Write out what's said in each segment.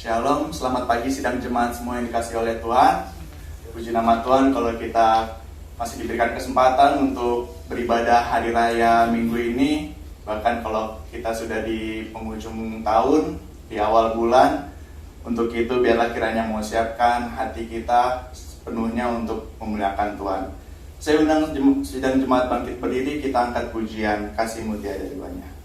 Shalom, selamat pagi sidang jemaat semua yang dikasihi oleh Tuhan. Puji nama Tuhan kalau kita masih diberikan kesempatan untuk beribadah hari raya minggu ini. Bahkan kalau kita sudah di penghujung tahun, di awal bulan. Untuk itu biarlah kiranya mengusiapkan hati kita sepenuhnya untuk memuliakan Tuhan. Saya undang sidang jemaat bangkit berdiri, kita angkat pujian Kasih-Mu Tiada Duanya.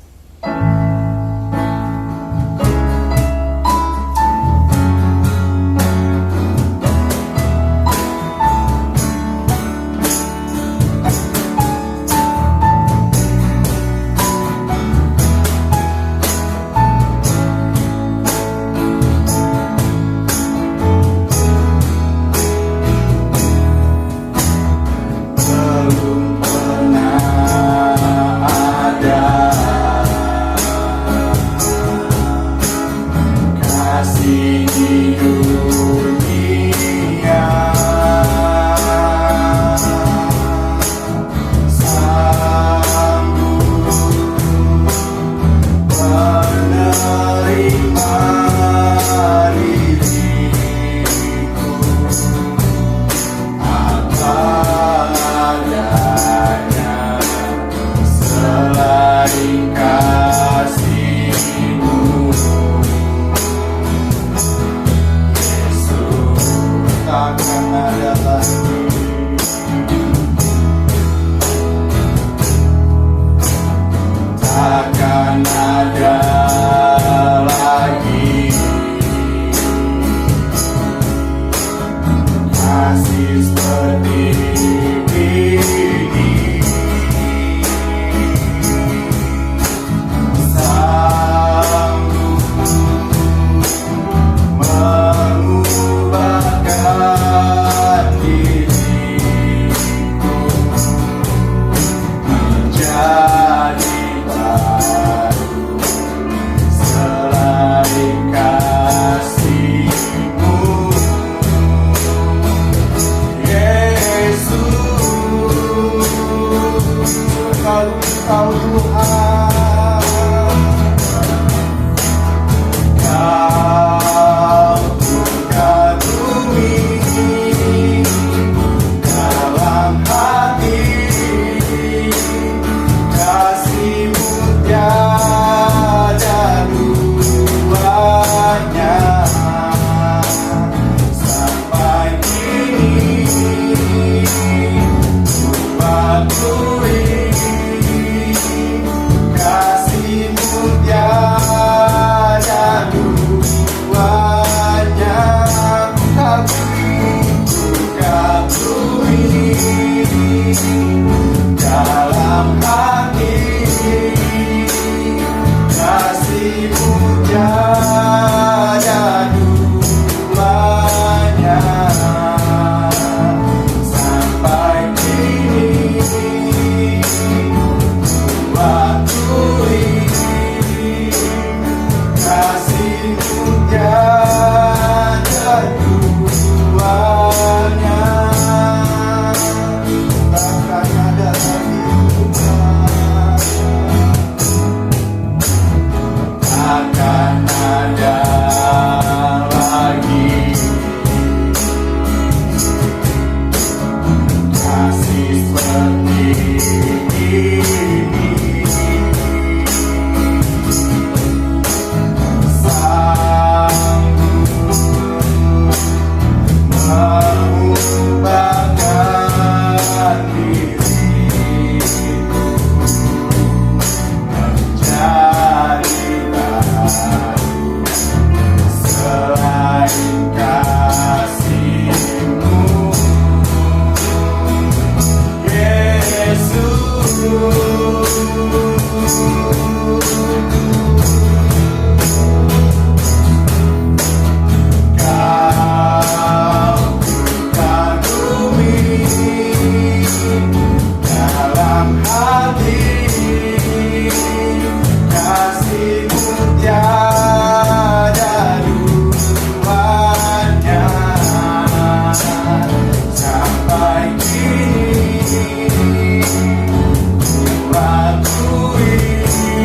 Waktu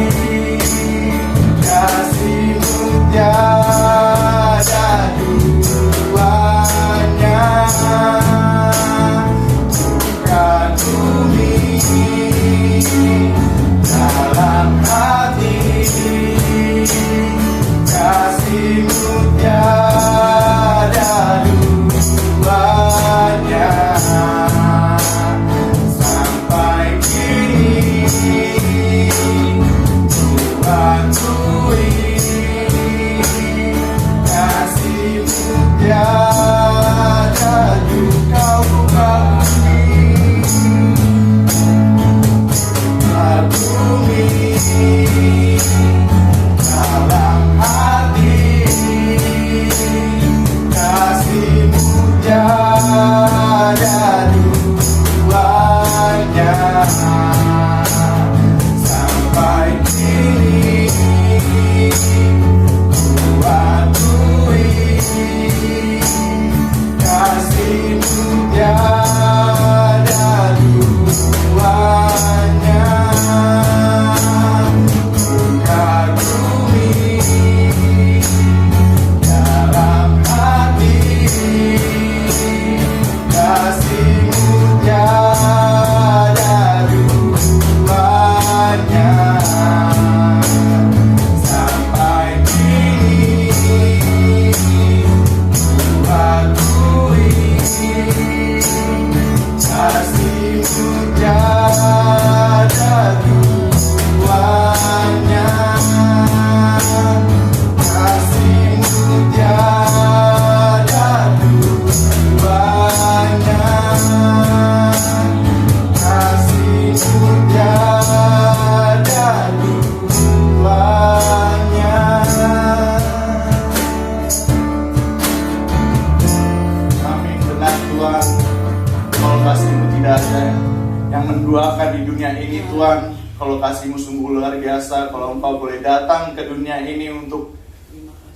Engkau kasih-Mu sungguh luar biasa, kalau Engkau boleh datang ke dunia ini untuk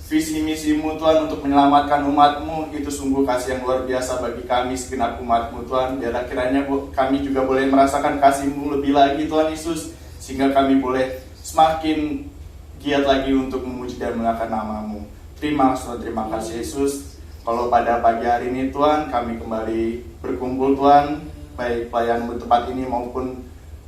visi misi-Mu Tuhan, untuk menyelamatkan umat-Mu. Itu sungguh kasih yang luar biasa bagi kami segenap umat-Mu Tuhan. Biarlah kiranya kami juga boleh merasakan kasih-Mu lebih lagi Tuhan Yesus, sehingga kami boleh semakin giat lagi untuk memuji dan memuliakan nama-Mu. Terima kasih Yesus. Kalau pada pagi hari ini Tuhan, kami kembali berkumpul Tuhan, baik pelayan tempat ini maupun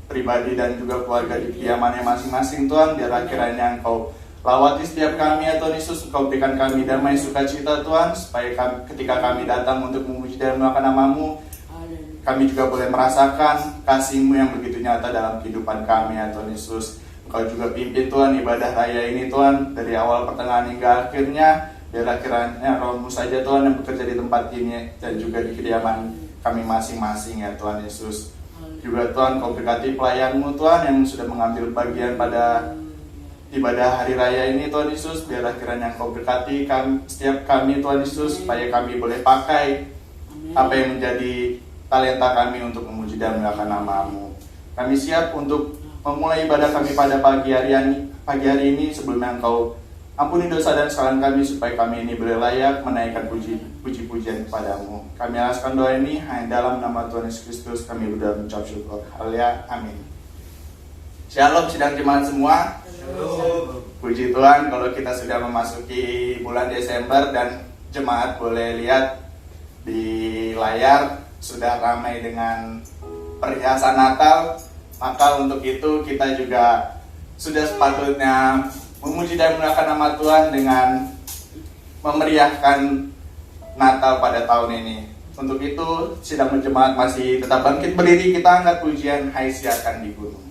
pribadi dan juga keluarga di kediamannya masing-masing Tuhan. Biarlah kiranya Engkau lawati setiap kami ya Tuhan Yesus. Engkau berikan kami damai sukacita Tuhan, supaya ketika kami datang untuk memuji dan memuliakan nama-Mu, kami juga boleh merasakan kasih-Mu yang begitu nyata dalam kehidupan kami ya Tuhan Yesus. Engkau juga pimpin Tuhan ibadah raya ini Tuhan, dari awal pertengahan hingga akhirnya. Biarlah kiranya Roh-Mu saja Tuhan yang bekerja di tempat ini dan juga di kediaman kami masing-masing ya Tuhan Yesus. Juga Tuhan, Kau berkati pelayan-Mu Tuhan yang sudah mengambil bagian pada ibadah hari raya ini Tuhan Yesus. Biarlah kiranya Kau berkati setiap kami Tuhan Yesus, supaya kami boleh pakai apa yang menjadi talenta kami untuk memuji dan memuliakan nama-Mu. Kami siap untuk memulai ibadah kami pada pagi hari ini. Sebelumnya Engkau ampuni dosa dan kesalahan kami, supaya kami ini boleh layak menaikkan puji-pujian kepadamu. Kami alaskan doa ini hanya dalam nama Tuhan Yesus Kristus kami berdoa mengucap syukur. Haleluya, amin. Shalom sidang jemaat semua. Shalom. Puji Tuhan, kalau kita sudah memasuki bulan Desember dan jemaat boleh lihat di layar sudah ramai dengan perhiasan Natal, maka untuk itu kita juga sudah sepatutnya memuji dan memuliakan nama Tuhan dengan memeriahkan Natal pada tahun ini. Untuk itu, sidang jemaat masih tetap bangkit berdiri, kita angkat pujian Hai Siarkan di Gunung.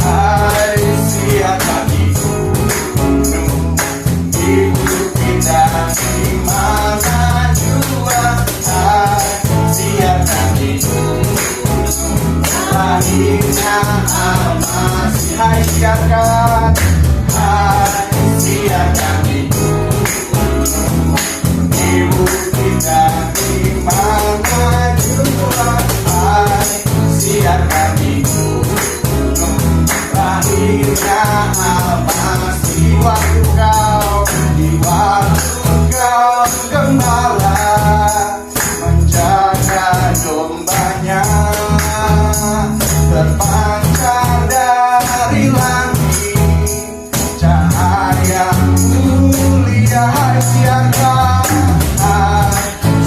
Hai siarkan di gunung, ibu kita di mana jua. Hai siarkan di gunung, lahirnya Al-Masih. Hai siarkan, hai siarkan di gunung, ibu kita di mana jua. Hai siarkan di gunung, lahirnya Al-Masih. Waktu kau gembala menjaga dombanya, terpancar dari langit cahaya mulia. Hai siarkan, hai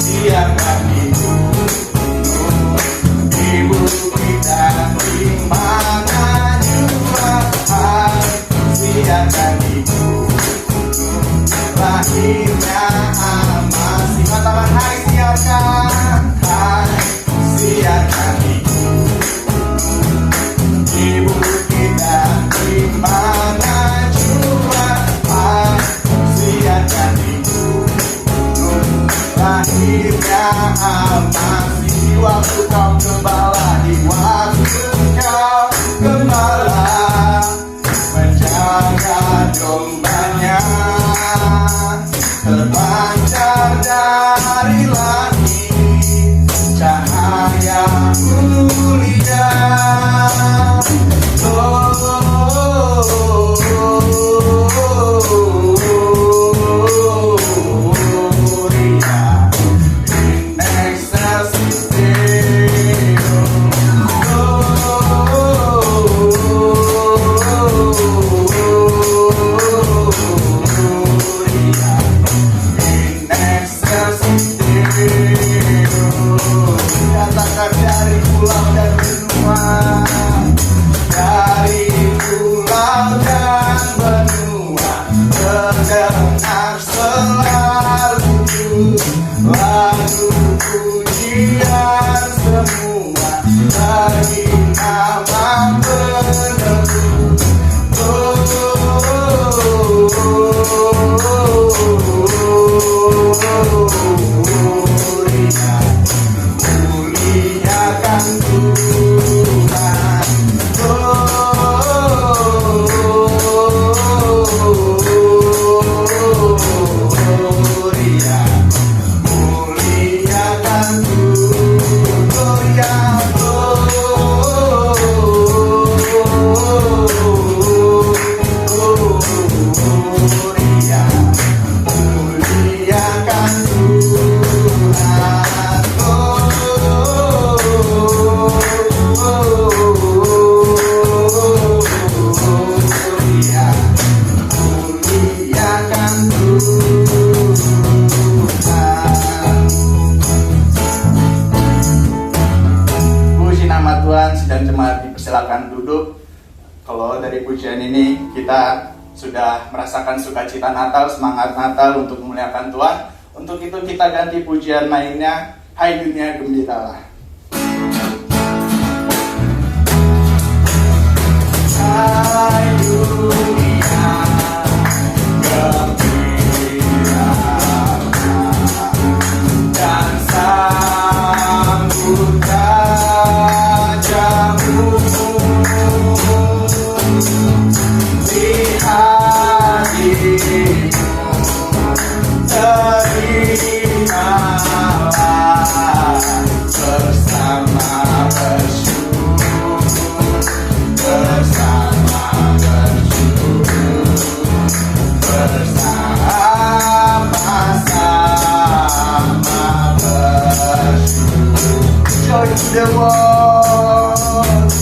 siarkan di gunung, ibu kita di mana jua. Hai siarkan di gunung, lahirnya Al-Masih. Katakan hai siarkan, hai siarkan di gunung, ibu kita di mana jua. Hai siarkan di gunung, lahirnya Al-Masih. Waktu kau gembala, di waktu kau gembala menjaga dombanya, terpancar dari langit cahaya mulia. Gloria in excelsis Deo. Gloria in excelsis Deo. Katakan dari pulau dan benua, dari pulau dan benua, terdengar selalu lagu pujian semua bagi nama penebus. Gloria, muliakan Tuhan. Gloria pujian ini kita sudah merasakan sukacita Natal, semangat Natal untuk memuliakan Tuhan. Untuk itu kita ganti pujian lainnya, Hai Dunia Gembiralah. Hai dunia gembiralah dan sambut Rajamu. Lihat dirimu, terimalah bersama bersyukur, bersama bersyukur, bersama-sama bersyukur. Joy to the world,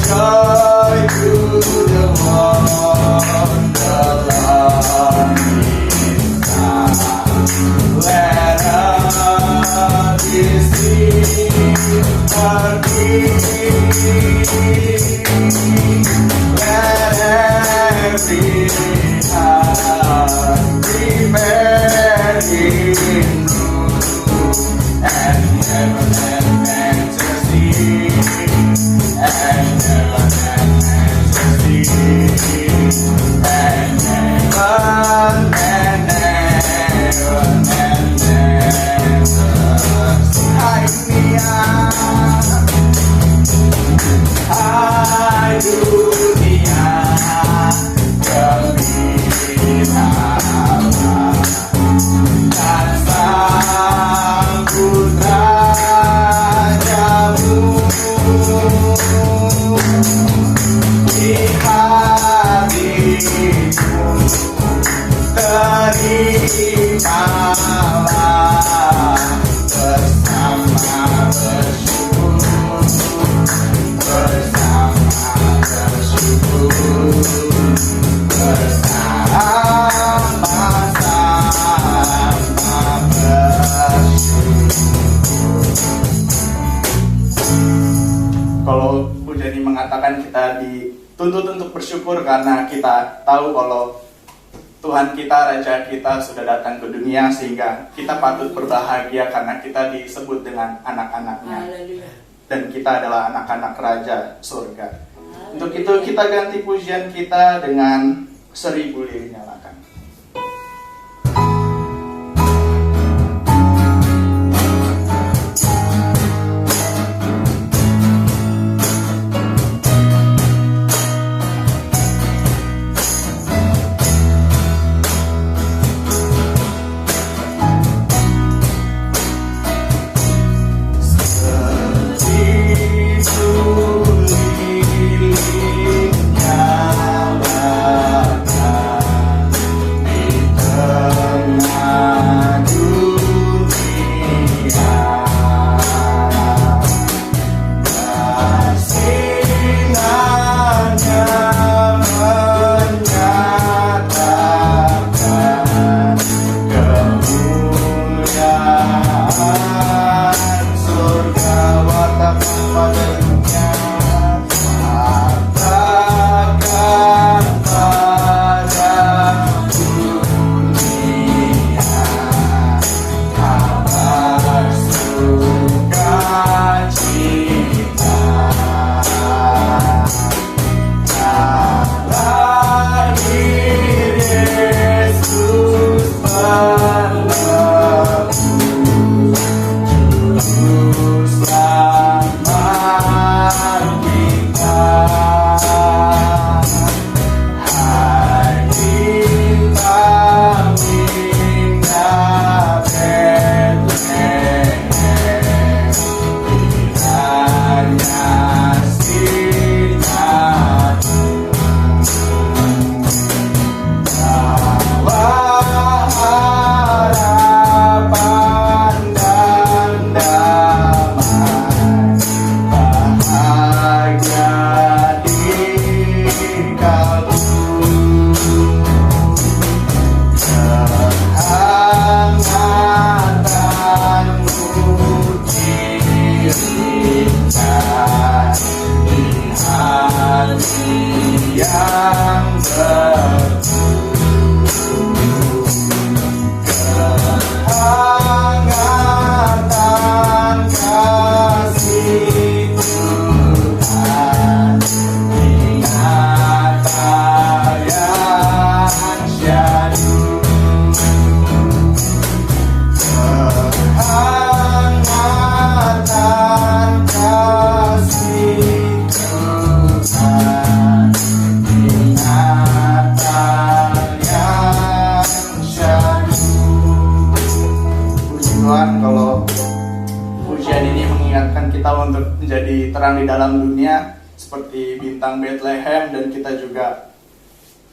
joy to the world, the Lord is come. Let us receive our King. Let every heart prepare Him room, and heaven and fantasy, and heaven and fantasy, and heaven and heaven and heaven. Hai dunia, hai dunia gembiralah dan sambut Rajamu. Lihat dirimu, terimalah bersama bersyukur, bersama bersyukur, bersama-sama bersyukur. Kalau pujian ini mengatakan kita dituntut untuk bersyukur karena kita tahu kalau Tuhan kita, Raja kita sudah datang ke dunia, sehingga kita patut berbahagia karena kita disebut dengan anak-anaknya. Dan kita adalah anak-anak Raja surga. Untuk itu kita ganti pujian kita dengan 1000 lilin nyalakan. Tuhan kalau pujian ini mengingatkan kita untuk menjadi terang di dalam dunia seperti bintang Bethlehem, dan kita juga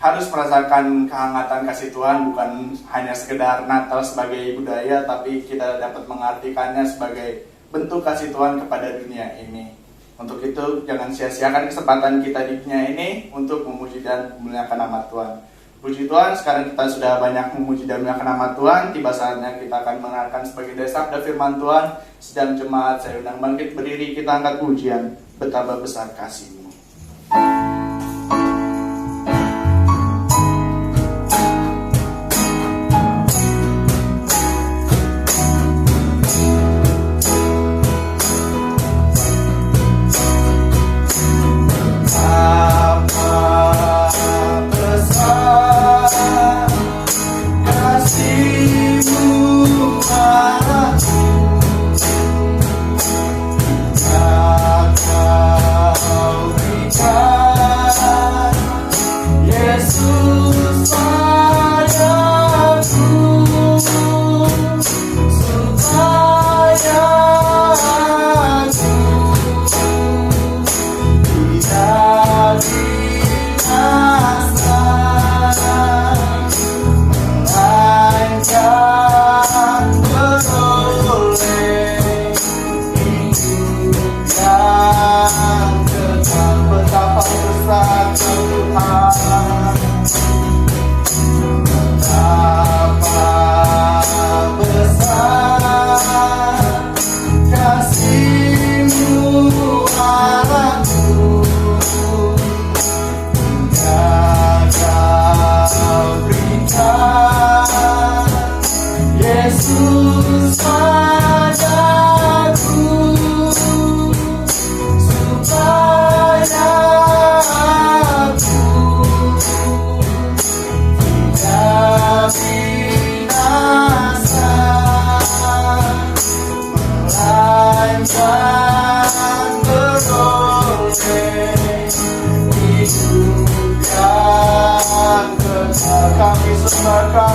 harus merasakan kehangatan kasih Tuhan, bukan hanya sekedar Natal sebagai budaya, tapi kita dapat mengartikannya sebagai bentuk kasih Tuhan kepada dunia ini. Untuk itu jangan sia-siakan kesempatan kita di dunia ini untuk memuji dan memuliakan nama Tuhan. Puji Tuhan, sekarang kita sudah banyak memuji dan memuliakan nama Tuhan. Tiba saatnya kita akan mendengarkan sebagai sabda firman Tuhan. Sedang jemaat, saya undang bangkit berdiri, kita angkat pujian, betapa besar kasih-Mu. Sembahkan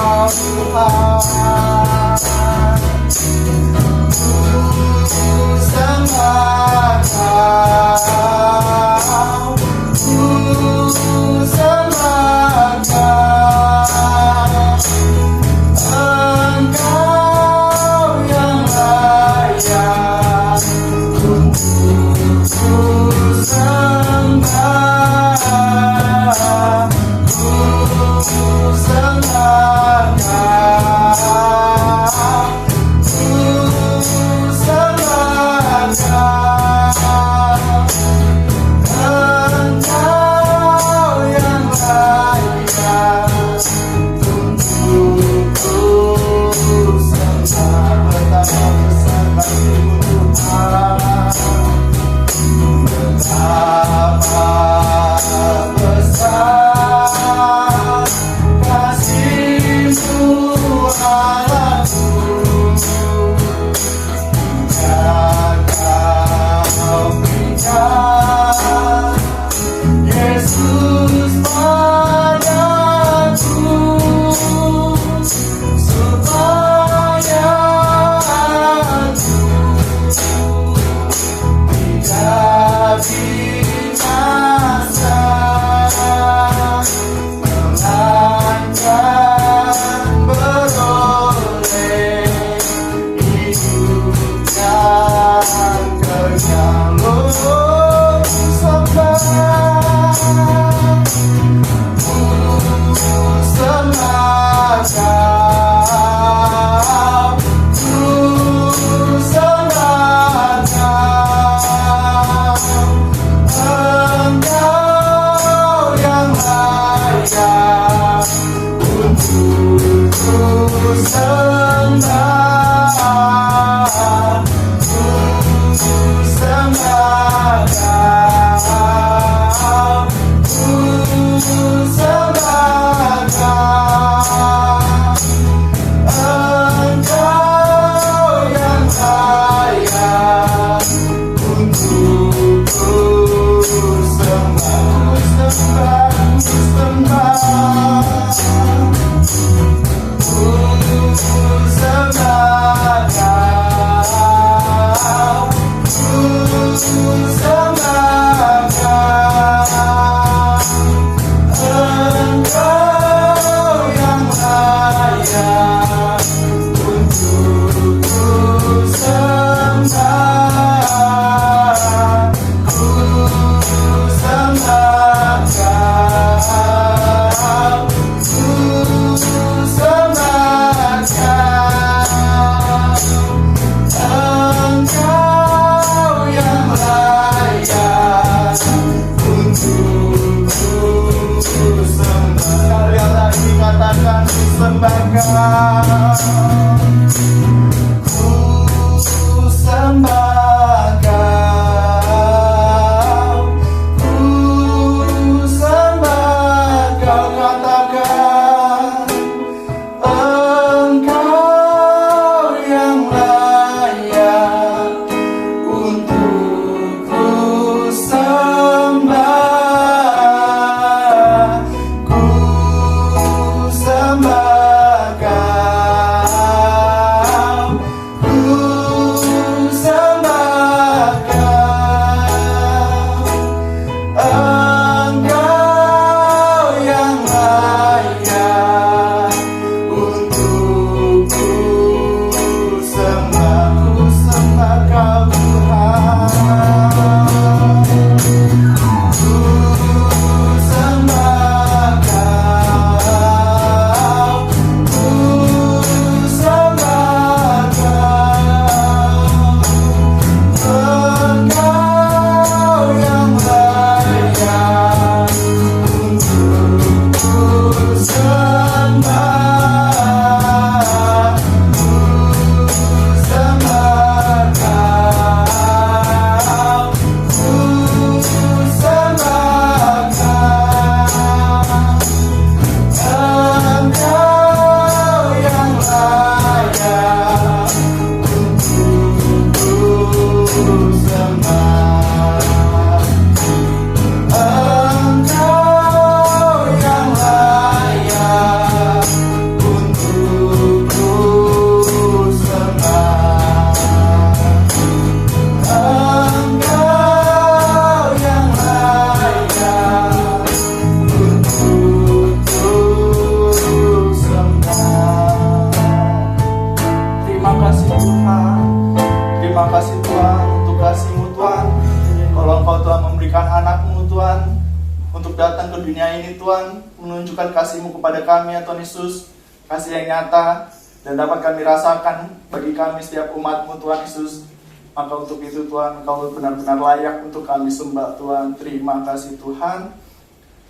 datang ke dunia ini Tuhan, menunjukkan kasih-Mu kepada kami ya Tuhan Yesus, kasih yang nyata dan dapat kami rasakan bagi kami setiap umat-Mu Tuhan Yesus. Maka untuk itu Tuhan, Engkau benar-benar layak untuk kami sembah Tuhan. Terima kasih Tuhan.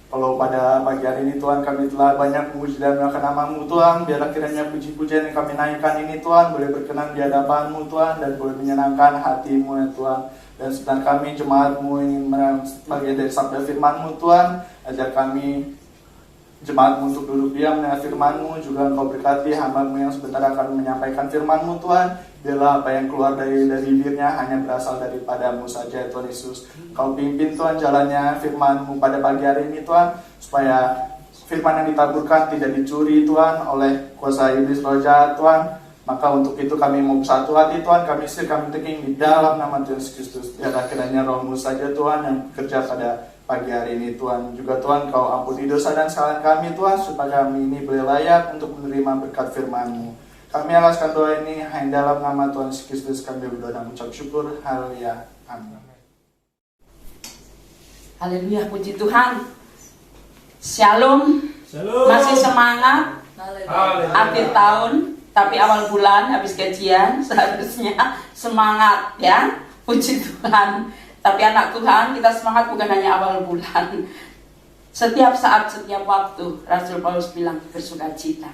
Kalau pada pagi hari ini Tuhan, kami telah banyak memuji dan mengangkat nama-Mu Tuhan. Biarlah kiranya puji-pujian yang kami naikkan ini Tuhan boleh berkenan di hadapan-Mu Tuhan, dan boleh menyenangkan hati-Mu ya Tuhan. Dan sebentar kami jemaat-Mu ingin bagian dari sabda firman-Mu Tuhan. Ajar kami jemaat-Mu untuk duduk diam dengan firman-Mu. Juga Engkau berkati hamba-Mu yang sebentar akan menyampaikan firman-Mu Tuhan. Biarlah apa yang keluar dari bibirnya hanya berasal daripada-Mu saja Tuhan Yesus. Engkau pimpin Tuhan jalannya firman-Mu pada pagi hari ini Tuhan, supaya firman yang ditaburkan tidak dicuri Tuhan oleh kuasa iblis roh jahat Tuhan. Maka untuk itu kami mau bersatu hati Tuhan, kami teking di dalam nama Tuhan Yesus Kristus. Biarlah kiranya Roh-Mu saja Tuhan yang bekerja pada pagi hari ini Tuhan. Juga Tuhan, Kau ampuni dosa dan kesalahan kami Tuhan, supaya kami ini boleh layak untuk menerima berkat firman-Mu. Kami alaskan doa ini hanya dalam nama Tuhan Yesus Kristus kami berdoa dan mengucap syukur. Haleluya. Amin. Haleluya, puji Tuhan. Shalom. Shalom. Masih semangat. Haleluya. Akhir tahun, tapi awal bulan habis gajian seharusnya semangat ya. Puji Tuhan. Tapi anak Tuhan, kita semangat bukan hanya awal bulan. Setiap saat, setiap waktu, Rasul Paulus bilang bersukacita.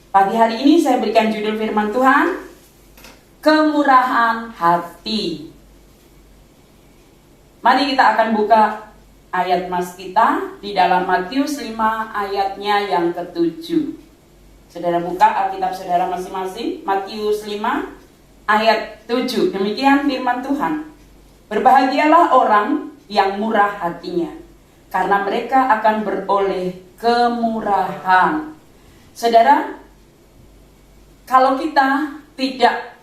Pagi hari ini saya berikan judul firman Tuhan, kemurahan hati. Mari kita akan buka ayat mas kita di dalam Matius 5 ayatnya yang ke-7. Saudara buka Alkitab saudara masing-masing, Matius 5 ayat 7. Demikian firman Tuhan. Berbahagialah orang yang murah hatinya, karena mereka akan beroleh kemurahan. Saudara, kalau kita tidak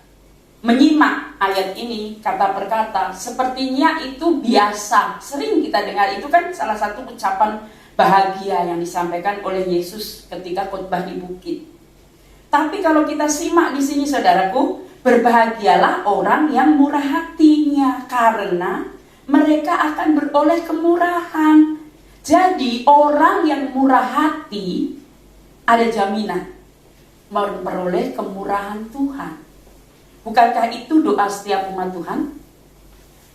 menyimak ayat ini kata per kata, sepertinya itu biasa, sering kita dengar. Itu kan salah satu ucapan bahagia yang disampaikan oleh Yesus ketika khotbah di bukit. Tapi kalau kita simak di sini saudaraku, berbahagialah orang yang murah hatinya, karena mereka akan beroleh kemurahan. Jadi orang yang murah hati ada jaminan memperoleh kemurahan Tuhan. Bukankah itu doa setiap umat Tuhan?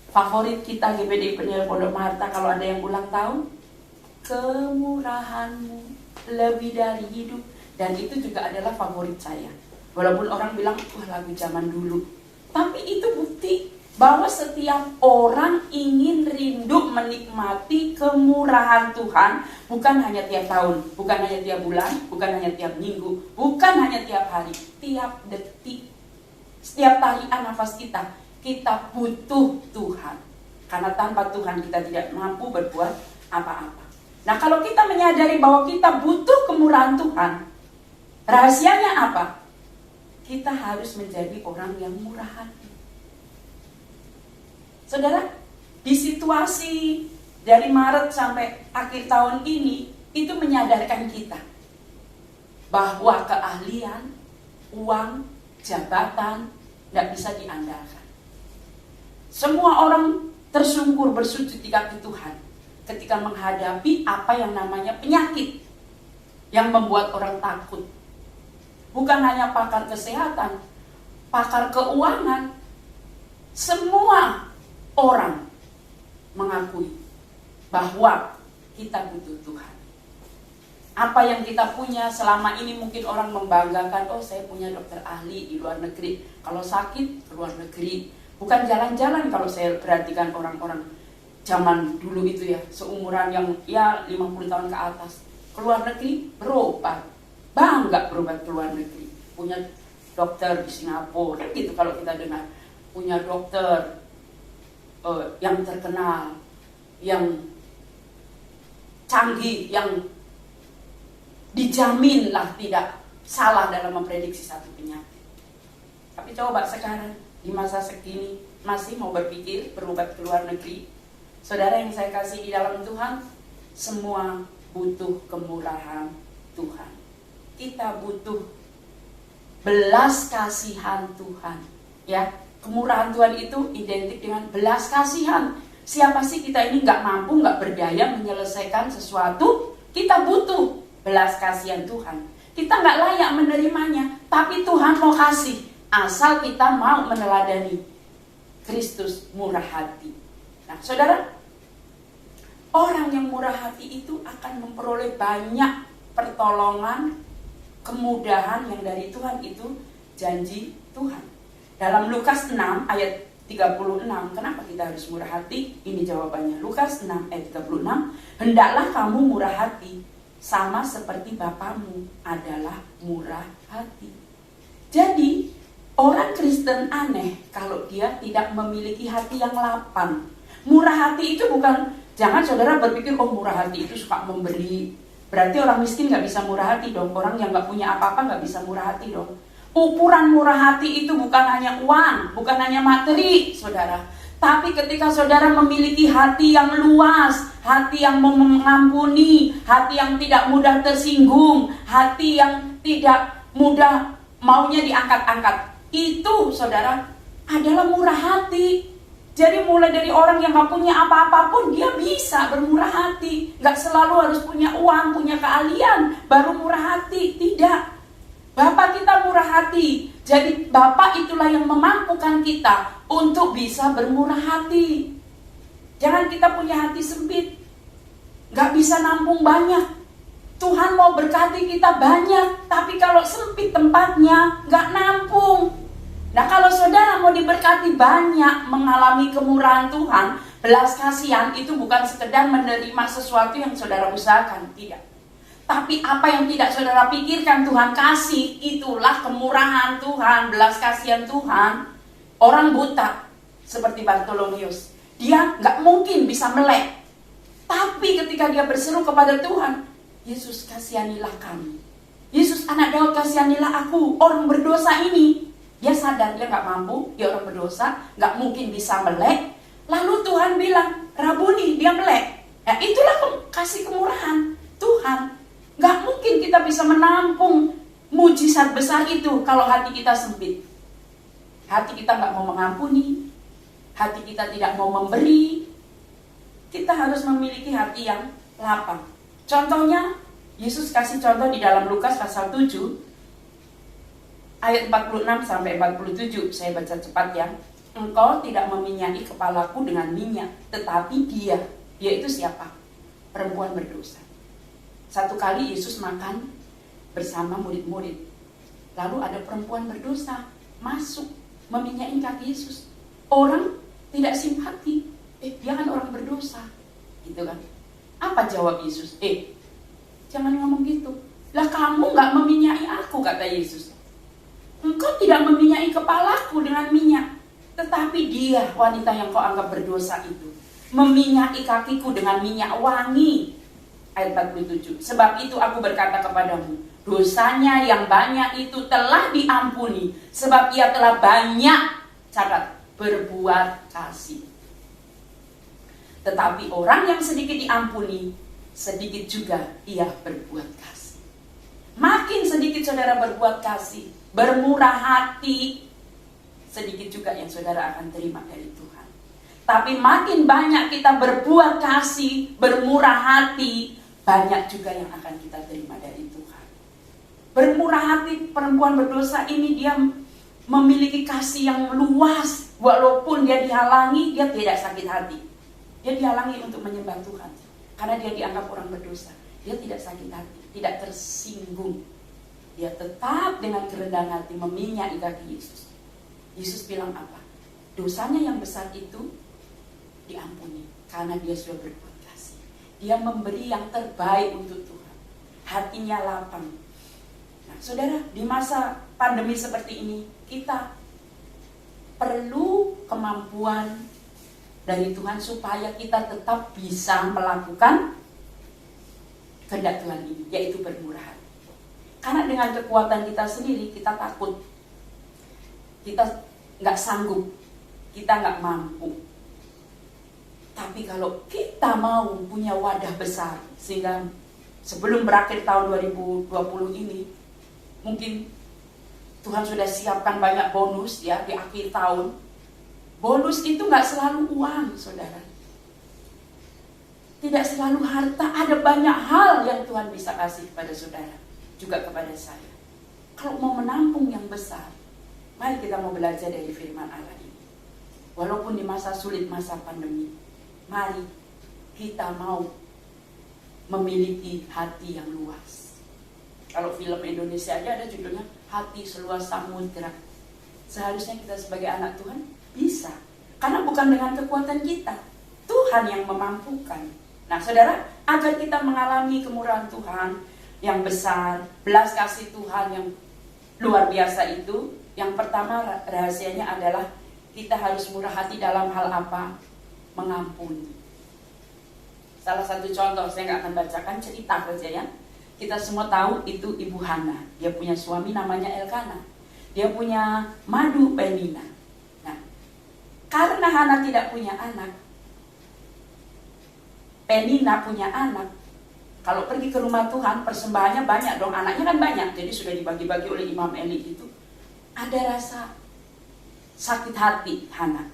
Favorit kita GBD Penil Pondok Maharta kalau ada yang ulang tahun, kemurahan-Mu lebih dari hidup, Dan itu juga adalah favorit saya. Walaupun orang bilang, wah lagu zaman dulu. Tapi itu bukti bahwa setiap orang ingin rindu menikmati kemurahan Tuhan. Bukan hanya tiap tahun, bukan hanya tiap bulan, bukan hanya tiap minggu, bukan hanya tiap hari, tiap detik. Setiap tarian nafas kita butuh Tuhan. Karena tanpa Tuhan kita tidak mampu berbuat apa-apa. Nah, kalau kita menyadari bahwa kita butuh kemurahan Tuhan, rahasianya apa? Kita harus menjadi orang yang murah hati. Saudara, di situasi dari Maret sampai akhir tahun ini, itu menyadarkan kita bahwa keahlian, uang, jabatan tidak bisa diandalkan. Semua orang tersungkur bersujud di kaki Tuhan ketika menghadapi apa yang namanya penyakit yang membuat orang takut. Bukan hanya pakar kesehatan, pakar keuangan, semua orang mengakui bahwa kita butuh Tuhan. Apa yang kita punya selama ini mungkin orang membanggakan, oh saya punya dokter ahli di luar negeri, kalau sakit ke luar negeri. Bukan jalan-jalan kalau saya perhatikan orang-orang zaman dulu itu ya, seumuran yang ya 50 tahun ke atas, ke luar negeri berobat, bangga berobat ke luar negeri, punya dokter di Singapura, gitu kalau kita dengar, punya dokter yang terkenal, yang canggih, yang dijaminlah tidak salah dalam memprediksi satu penyakit. Tapi coba sekarang di masa segini masih mau berpikir berobat ke luar negeri. Saudara yang saya kasih di dalam Tuhan, semua butuh kemurahan Tuhan. Kita butuh belas kasihan Tuhan. Ya, kemurahan Tuhan itu identik dengan belas kasihan. Siapa sih kita ini nggak mampu, nggak berdaya menyelesaikan sesuatu? Kita butuh belas kasihan Tuhan. Kita nggak layak menerimanya, tapi Tuhan mau kasih. Asal kita mau meneladani Kristus murah hati. Nah, saudara, orang yang murah hati itu akan memperoleh banyak pertolongan, kemudahan yang dari Tuhan, itu janji Tuhan. Dalam Lukas 6 ayat 36, kenapa kita harus murah hati? Ini jawabannya. Lukas 6 ayat 36, hendaklah kamu murah hati, sama seperti Bapamu adalah murah hati. Jadi, orang Kristen aneh kalau dia tidak memiliki hati yang lapang. Murah hati itu bukan, jangan saudara berpikir, oh murah hati itu suka memberi. Berarti orang miskin gak bisa murah hati dong. Orang yang gak punya apa-apa gak bisa murah hati dong. Ukuran murah hati itu bukan hanya uang, bukan hanya materi, saudara. Tapi ketika saudara memiliki hati yang luas, hati yang mengampuni, hati yang tidak mudah tersinggung, hati yang tidak mudah maunya diangkat-angkat, itu saudara adalah murah hati. Jadi mulai dari orang yang gak punya apa-apa pun dia bisa bermurah hati. Gak selalu harus punya uang, punya keahlian baru murah hati. Tidak. Bapak kita murah hati. Jadi Bapak itulah yang memampukan kita untuk bisa bermurah hati. Jangan kita punya hati sempit, gak bisa nampung banyak. Tuhan mau berkati kita banyak, tapi kalau sempit tempatnya gak nampung. Nah, kalau saudara mau diberkati banyak, mengalami kemurahan Tuhan, belas kasihan itu bukan sekedar menerima sesuatu yang saudara usahakan, tidak. Tapi apa yang tidak saudara pikirkan Tuhan kasih, itulah kemurahan Tuhan, belas kasihan Tuhan. Orang buta seperti Bartolomeus, dia gak mungkin bisa melek. Tapi ketika dia berseru kepada Tuhan, Yesus kasihanilah kami, Yesus anak Daud kasihanilah aku, orang berdosa ini. Dia sadar dia gak mampu, dia orang berdosa, gak mungkin bisa melek. Lalu Tuhan bilang, Rabuni, dia melek. Nah, itulah kasih kemurahan Tuhan. Gak mungkin kita bisa menampung mujizat besar itu kalau hati kita sempit. Hati kita gak mau mengampuni, hati kita tidak mau memberi. Kita harus memiliki hati yang lapang. Contohnya, Yesus kasih contoh di dalam Lukas pasal 7 ayat 46 sampai 47. Saya baca cepat ya. Engkau tidak meminyaki kepalaku dengan minyak, tetapi dia itu siapa? Perempuan berdosa. Satu kali Yesus makan bersama murid-murid. Lalu ada perempuan berdosa masuk meminyaki kaki Yesus. Orang tidak simpati. Dia kan orang berdosa. Gitu kan. Apa jawab Yesus? Jangan ngomong gitu. Lah kamu gak meminyaki aku, kata Yesus. Engkau tidak meminyaki kepalaku dengan minyak. Tetapi dia, wanita yang kau anggap berdosa itu, meminyaki kakiku dengan minyak wangi. Ayat 47. Sebab itu aku berkata kepadamu, dosanya yang banyak itu telah diampuni. Sebab ia telah banyak, catat, berbuat kasih. Tetapi orang yang sedikit diampuni, sedikit juga ia berbuat kasih. Makin sedikit saudara berbuat kasih, bermurah hati, sedikit juga yang saudara akan terima dari Tuhan. Tapi makin banyak kita berbuat kasih, bermurah hati, banyak juga yang akan kita terima dari Tuhan. Bermurah hati perempuan berdosa ini, dia memiliki kasih yang luas. Walaupun dia dihalangi, dia tidak sakit hati. Dia dihalangi untuk menyembah Tuhan karena dia dianggap orang berdosa. Dia tidak sakit hati, tidak tersinggung. Dia tetap dengan kerendahan hati meminyaki kaki Yesus. Yesus bilang apa? Dosanya yang besar itu diampuni karena dia sudah berbuat kasih. Dia memberi yang terbaik untuk Tuhan. Hatinya lapang. Nah, saudara, di masa pandemi seperti ini, kita perlu kemampuan dari Tuhan supaya kita tetap bisa melakukan kehendak Tuhan ini, yaitu bermurah hati. Karena dengan kekuatan kita sendiri, kita takut, kita nggak sanggup, kita nggak mampu. Tapi kalau kita mau punya wadah besar, sehingga sebelum berakhir tahun 2020 ini, mungkin Tuhan sudah siapkan banyak bonus ya di akhir tahun. Bonus itu nggak selalu uang, saudara. Tidak selalu harta, ada banyak hal yang Tuhan bisa kasih kepada saudara, juga kepada saya. Kalau mau menampung yang besar, mari kita mau belajar dari firman Allah ini. Walaupun di masa sulit, masa pandemi, mari kita mau memiliki hati yang luas. Kalau film Indonesia aja ada judulnya Hati Seluas Samudra. Seharusnya kita sebagai anak Tuhan bisa, karena bukan dengan kekuatan kita, Tuhan yang memampukan. Nah saudara, agar kita mengalami kemurahan Tuhan yang besar, belas kasih Tuhan yang luar biasa itu, yang pertama rahasianya adalah kita harus murah hati dalam hal apa? Mengampuni. Salah satu contoh, saya nggak akan bacakan, cerita saja ya. Kita semua tahu itu Ibu Hana. Dia punya suami namanya Elkana. Dia punya madu Penina. Karena Hana tidak punya anak, Penina punya anak. Kalau pergi ke rumah Tuhan, persembahannya banyak dong, anaknya kan banyak. Jadi sudah dibagi-bagi oleh Imam Eli itu. Ada rasa sakit hati Hana.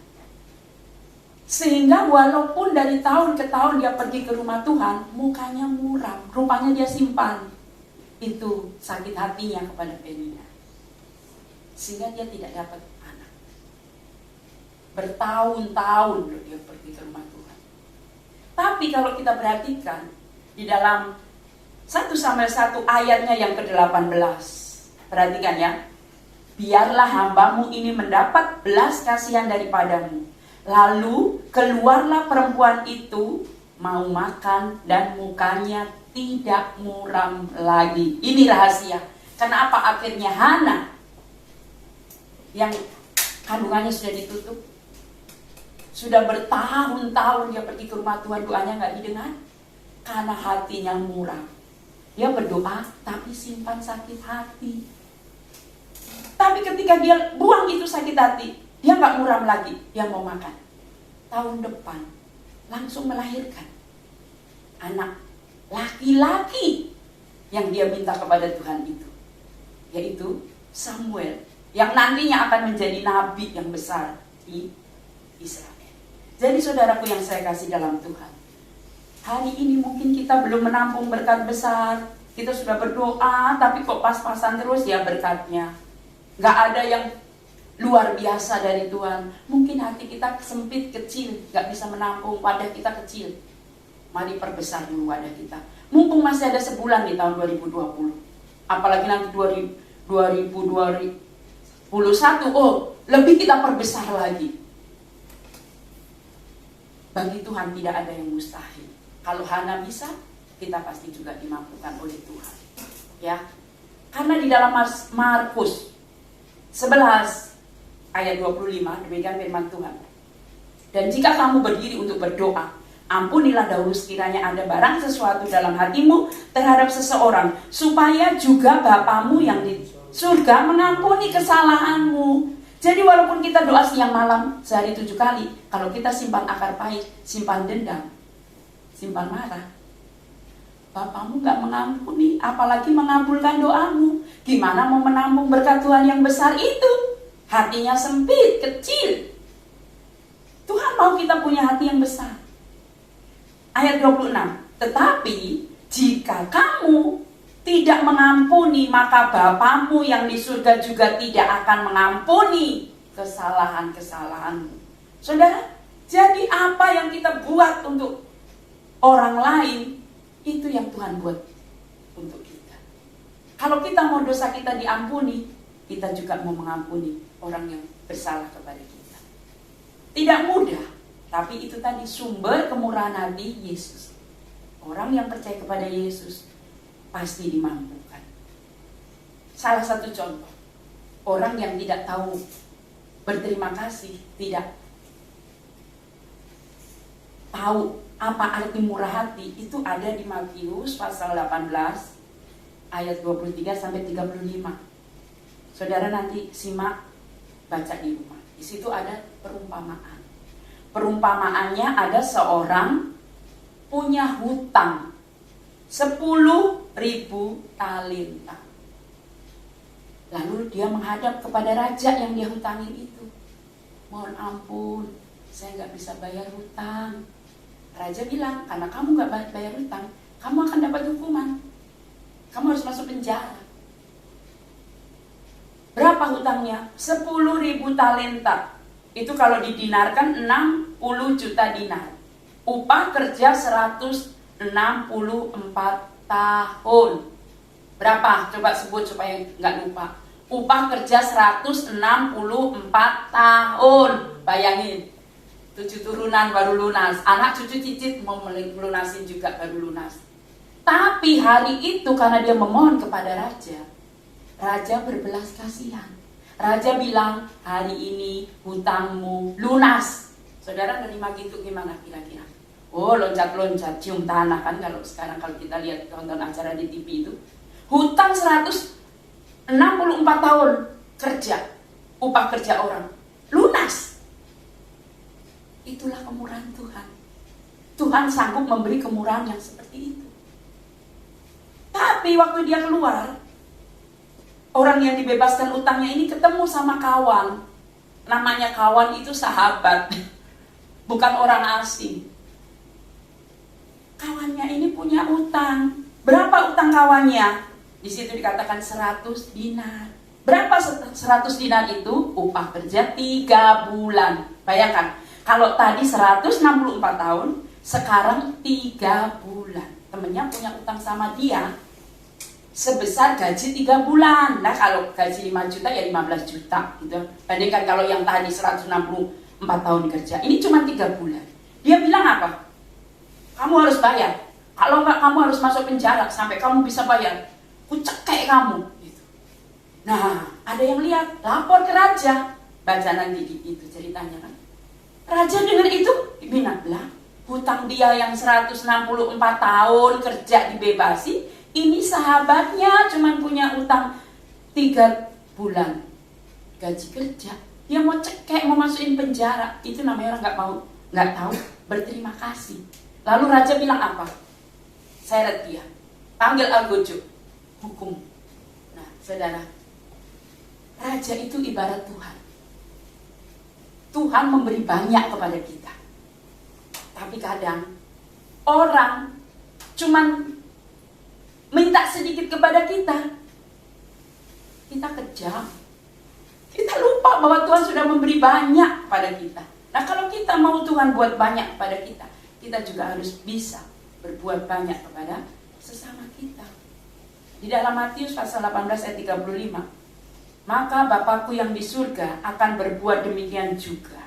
Sehingga walaupun dari tahun ke tahun dia pergi ke rumah Tuhan, mukanya muram, rupanya dia simpan itu sakit hatinya kepada Penina. Sehingga dia tidak dapat anak. Bertahun-tahun dia pergi ke rumah Tuhan. Tapi kalau kita perhatikan di dalam 1 Samuel 1 ayatnya yang ke-18, perhatikan ya. Biarlah hambamu ini mendapat belas kasihan daripadamu. Lalu keluarlah perempuan itu mau makan dan mukanya tidak muram lagi. Ini rahasia. Kenapa akhirnya Hana yang kandungannya sudah ditutup, sudah bertahun-tahun dia pergi ke rumah Tuhan, doanya nggak didengar karena hatinya muram. Dia berdoa tapi simpan sakit hati. Tapi ketika dia buang itu sakit hati, dia nggak muram lagi, dia mau makan. Tahun depan langsung melahirkan anak laki-laki yang dia minta kepada Tuhan itu, yaitu Samuel, yang nantinya akan menjadi nabi yang besar di Israel. Jadi saudaraku yang saya kasih dalam Tuhan, hari ini mungkin kita belum menampung berkat besar. Kita sudah berdoa tapi kok pas-pasan terus ya berkatnya. Gak ada yang luar biasa dari Tuhan. Mungkin hati kita sempit, kecil, gak bisa menampung, wadah kita kecil. Mari perbesar dulu wadah kita. Mumpung masih ada sebulan di tahun 2020. apalagi nanti 2021, oh lebih kita perbesar lagi. Bagi Tuhan tidak ada yang mustahil. Kalau Hana bisa, kita pasti juga dimampukan oleh Tuhan. Ya, karena di dalam Markus 11 ayat 25 demikian firman Tuhan. Dan jika kamu berdiri untuk berdoa, ampunilah dahulu sekiranya ada barang sesuatu dalam hatimu terhadap seseorang, supaya juga Bapamu yang di surga mengampuni kesalahanmu. Jadi walaupun kita doa siang malam sehari 7 kali, kalau kita simpan akar pahit, simpan dendam, simpan marah, Bapamu gak mengampuni, apalagi mengabulkan doamu. Gimana mau menampung berkat Tuhan yang besar itu? Hatinya sempit, kecil. Tuhan mau kita punya hati yang besar. Ayat 26, tetapi jika kamu tidak mengampuni, maka Bapamu yang di surga juga tidak akan mengampuni kesalahan-kesalahanmu. Saudara, jadi apa yang kita buat untuk orang lain, itu yang Tuhan buat untuk kita. Kalau kita mau dosa kita diampuni, kita juga mau mengampuni orang yang bersalah kepada kita. Tidak mudah, tapi itu tadi sumber kemurahan hati Yesus. Orang yang percaya kepada Yesus pasti dimampukan. Salah satu contoh, orang yang tidak tahu berterima kasih, tidak tahu apa arti murah hati, itu ada di Matius pasal 18 ayat 23 sampai 35. Saudara nanti simak, baca di rumah. Di situ ada perumpamaan. Perumpamaannya ada seorang punya hutang 10.000 talenta. Lalu dia menghadap kepada raja yang dia hutangin itu. Mohon ampun, saya gak bisa bayar hutang. Raja bilang, karena kamu gak bayar hutang, kamu akan dapat hukuman. Kamu harus masuk penjara. Berapa hutangnya? 10.000 talenta. Itu kalau didinarkan 60 juta dinar. Upah kerja 164 tahun. Berapa? Coba sebut supaya nggak lupa. Upah kerja 164 tahun. Bayangin, 7 turunan baru lunas. Anak cucu cicit mau melunasin juga baru lunas. Tapi hari itu karena dia memohon kepada raja, raja berbelas kasihan. Raja bilang, hari ini hutangmu lunas. Saudara nerima gitu gimana kira-kira? Oh, loncat-loncat, cium tanah kan kalau sekarang kalau kita lihat tonton acara di TV itu. Hutang 164 tahun kerja, upah kerja orang, lunas. Itulah kemurahan Tuhan. Tuhan sanggup memberi kemurahan yang seperti itu. Tapi waktu dia keluar, orang yang dibebaskan utangnya ini ketemu sama kawan. Namanya kawan itu sahabat, bukan orang asing. Kawannya ini punya utang. Berapa utang kawannya? Di situ dikatakan 100 dinar. Berapa 100 dinar itu? Upah kerja 3 bulan. Bayangkan, kalau tadi 164 tahun, sekarang 3 bulan. Temennya punya utang sama dia sebesar gaji 3 bulan. Nah, kalau gaji 5 juta ya 15 juta gitu. Bandingkan kalau yang tadi 164 tahun kerja. Ini cuma 3 bulan. Dia bilang apa? Kamu harus bayar. Kalau enggak, kamu harus masuk penjara sampai kamu bisa bayar. Ku cekek kamu. Gitu. Nah, ada yang lihat, lapor ke raja. Baca nanti itu ceritanya kan. Raja dengar itu, bilang, lah, hutang dia yang 164 tahun kerja dibebasi, ini sahabatnya cuma punya utang 3 bulan gaji kerja. Dia mau cekek, mau masukin penjara. Itu namanya orang nggak tahu berterima kasih. Lalu raja bilang apa? Seret dia, panggil Algojo, hukum. Nah, saudara, raja itu ibarat Tuhan. Tuhan memberi banyak kepada kita. Tapi kadang orang cuman minta sedikit kepada kita. Kita kejam. Kita lupa bahwa Tuhan sudah memberi banyak pada kita. Nah, kalau kita mau Tuhan buat banyak kepada kita, kita juga harus bisa berbuat banyak kepada sesama kita. Di dalam Matius pasal 18 ayat 35. Maka Bapakku yang di surga akan berbuat demikian juga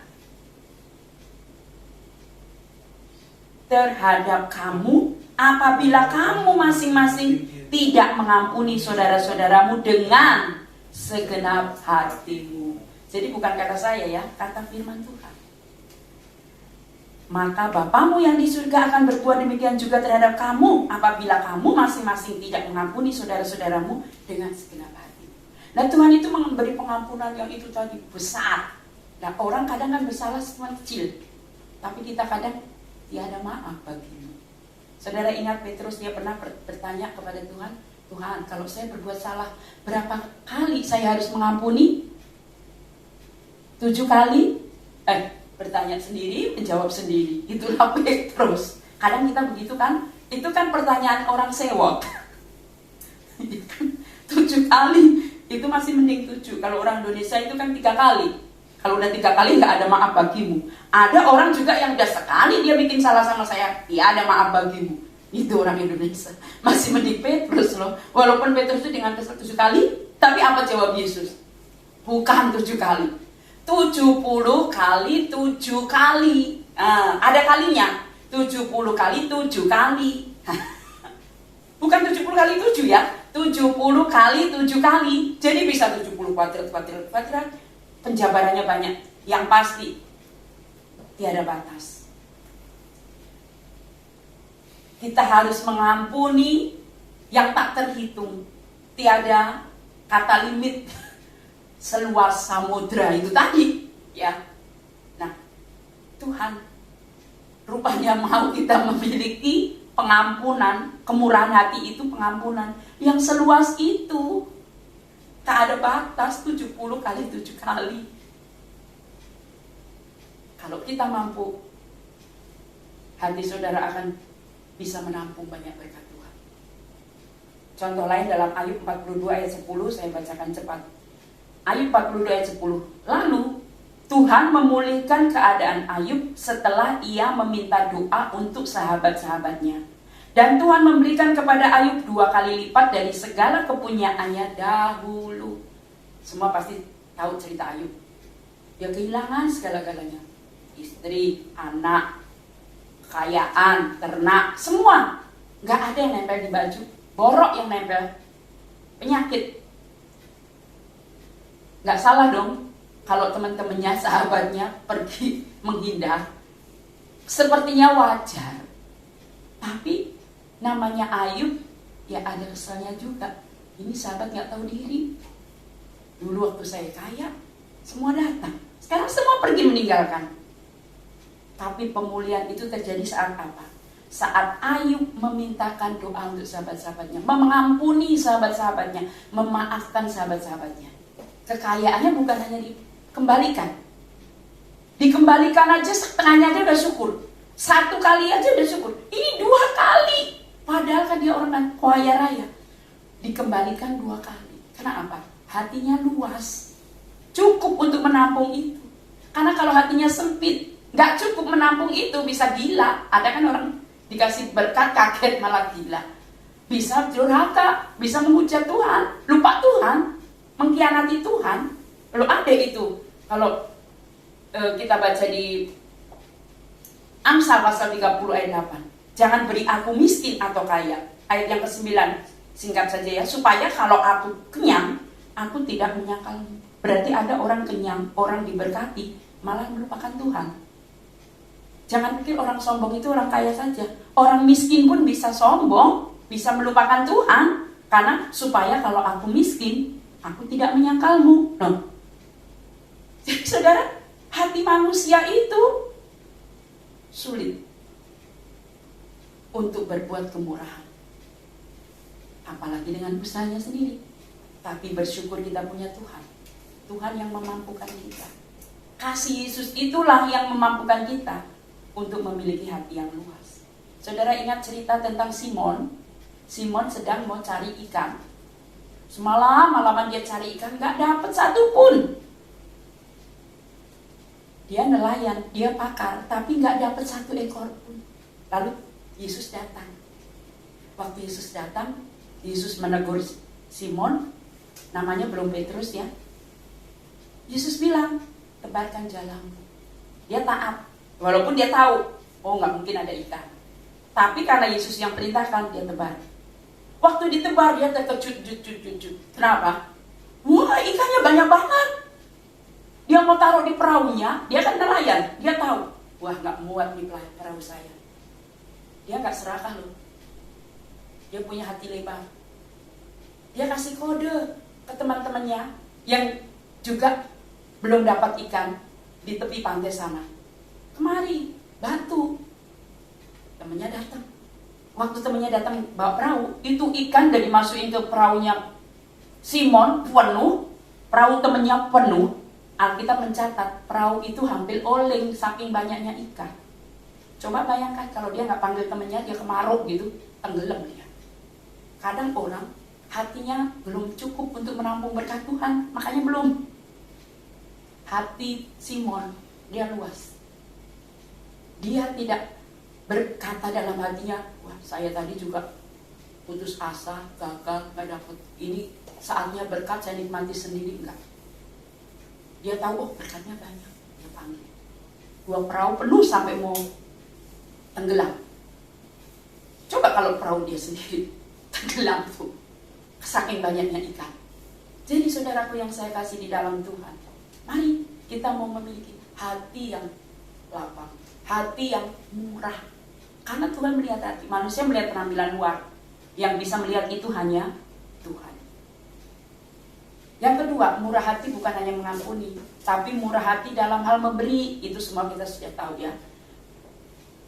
terhadap kamu apabila kamu masing-masing tidak mengampuni saudara-saudaramu dengan segenap hatimu. Jadi bukan kata saya ya, kata firman Tuhan. Maka Bapamu yang di surga akan berbuat demikian juga terhadap kamu apabila kamu masing-masing tidak mengampuni saudara-saudaramu dengan segenap hati. Nah, Tuhan itu memberi pengampunan yang itu tadi besar. Nah, orang kadang kan bersalah cuma kecil, tapi kita kadang tiada maaf bagimu. Saudara ingat Petrus, dia pernah bertanya kepada Tuhan, Tuhan, kalau saya berbuat salah, berapa kali saya harus mengampuni? 7 kali? Bertanya sendiri, menjawab sendiri. Itulah Petrus. Kadang kita begitu kan? Itu kan pertanyaan orang sewot. 7 kali, itu masih mending 7. Kalau orang Indonesia itu kan 3 kali. Kalau udah 3 kali nggak ada maaf bagimu. Ada orang juga yang udah sekali dia bikin salah sama saya, ya ada maaf bagimu. Itu orang Indonesia. Masih mending Petrus loh. Walaupun Petrus itu dengan kesal 7 kali, tapi apa jawab Yesus? Bukan 7 kali. 70 kali 7 kali. Ada kalinya. 70 kali 7 kali. Bukan 70 kali 7 ya. 70 kali 7 kali. Jadi bisa 70 kuadrat. Penjabarannya banyak. Yang pasti tiada batas. Kita harus mengampuni yang tak terhitung. Tiada kata limit. Seluas samudra itu tadi, ya. Nah, Tuhan rupanya mau kita memiliki pengampunan, kemurahan hati itu pengampunan yang seluas itu. Tak ada batas, 70 kali 7 kali. Kalau kita mampu, hati saudara akan bisa menampung banyak berkat Tuhan. Contoh lain dalam Ayub 42 ayat 10, saya bacakan cepat. Ayub 42 ayat 10. Lalu Tuhan memulihkan keadaan Ayub setelah ia meminta doa untuk sahabat-sahabatnya. Dan Tuhan memberikan kepada Ayub 2 kali lipat dari segala kepunyaannya dahulu. Semua pasti tahu cerita Ayub. Dia kehilangan segala-galanya. Istri, anak, kekayaan, ternak, semua. Gak ada yang nempel di baju. Borok yang nempel. Penyakit. Gak salah dong kalau teman-temannya, sahabatnya pergi menghindar. Sepertinya wajar. Tapi namanya Ayub, ya ada keselnya juga. Ini sahabat gak tahu diri. Dulu waktu saya kaya, semua datang. Sekarang semua pergi meninggalkan. Tapi pemulihan itu terjadi saat apa? Saat Ayub memintakan doa untuk sahabat-sahabatnya, mengampuni sahabat-sahabatnya, memaafkan sahabat-sahabatnya. Kekayaannya bukan hanya dikembalikan. Dikembalikan aja setengahnya aja udah syukur. 1 kali aja udah syukur. Ini 2 kali. Padahal kan dia orang kaya raya. Dikembalikan 2 kali. Karena apa? Hatinya luas. Cukup untuk menampung itu. Karena kalau hatinya sempit, gak cukup menampung itu, bisa gila. Ada kan orang dikasih berkat kaget malah gila. Bisa durhaka, bisa menghujat Tuhan, lupa Tuhan, mengkhianati Tuhan. Lalu ada itu. Kalau kita baca di Amsal pasal 30 ayat 8. Jangan beri aku miskin atau kaya. Ayat yang ke-9, singkat saja ya. Supaya kalau aku kenyang, aku tidak menyakalmu. Berarti ada orang kenyang, orang diberkati, malah melupakan Tuhan. Jangan pikir orang sombong itu orang kaya saja. Orang miskin pun bisa sombong, bisa melupakan Tuhan. Karena supaya kalau aku miskin, aku tidak menyakalmu. Nah, jadi saudara, hati manusia itu sulit untuk berbuat kemurahan. Apalagi dengan usahanya sendiri. Tapi bersyukur kita punya Tuhan. Tuhan yang memampukan kita. Kasih Yesus itulah yang memampukan kita untuk memiliki hati yang luas. Saudara ingat cerita tentang Simon. Simon sedang mau cari ikan. Semalam-malaman dia cari ikan, gak dapat satu pun. Dia nelayan, dia pakar, tapi gak dapat 1 ekor pun. Lalu Yesus datang. Waktu Yesus datang, Yesus menegur Simon, namanya belum Petrus ya. Yesus bilang, tebarkan jalamu. Dia taat, walaupun dia tahu, oh nggak mungkin ada ikan. Tapi karena Yesus yang perintahkan, dia tebar. Waktu ditebar, dia terkejut. Kenapa? Wah, ikannya banyak banget. Dia mau taruh di perahunya, dia kan nelayan. Dia tahu, wah nggak muat nih perahu saya. Dia nggak serakah loh. Dia punya hati lebar. Dia kasih kode ke teman-temannya yang juga belum dapat ikan di tepi pantai sana. Kemari, bantu. Temannya datang. Waktu temannya datang bawa perahu, itu ikan udah dimasukin ke perahunya Simon penuh, perahu temannya penuh. Alkitab mencatat perahu itu hampir oleng saking banyaknya ikan. Coba bayangkan kalau dia nggak panggil temannya, dia kemaruk gitu, tenggelam dia. Kadang orang hatinya belum cukup untuk menampung berkat Tuhan, makanya belum. Hati Simon, dia luas. Dia tidak berkata dalam hatinya, wah saya tadi juga putus asa, gagal, gak dapet. Ini saatnya berkat saya nikmati sendiri, enggak. Dia tahu, oh berkatnya banyak, dia panggil. 2 perahu penuh sampai mau tenggelam. Coba kalau perahu dia sendiri tenggelam tuh, saking banyaknya ikan. Jadi saudaraku yang saya kasih di dalam Tuhan, mari kita mau memiliki hati yang lapang, hati yang murah. Karena Tuhan melihat hati, manusia melihat penampilan luar. Yang bisa melihat itu hanya Tuhan. Yang kedua, murah hati bukan hanya mengampuni, tapi murah hati dalam hal memberi. Itu semua kita sudah tahu ya.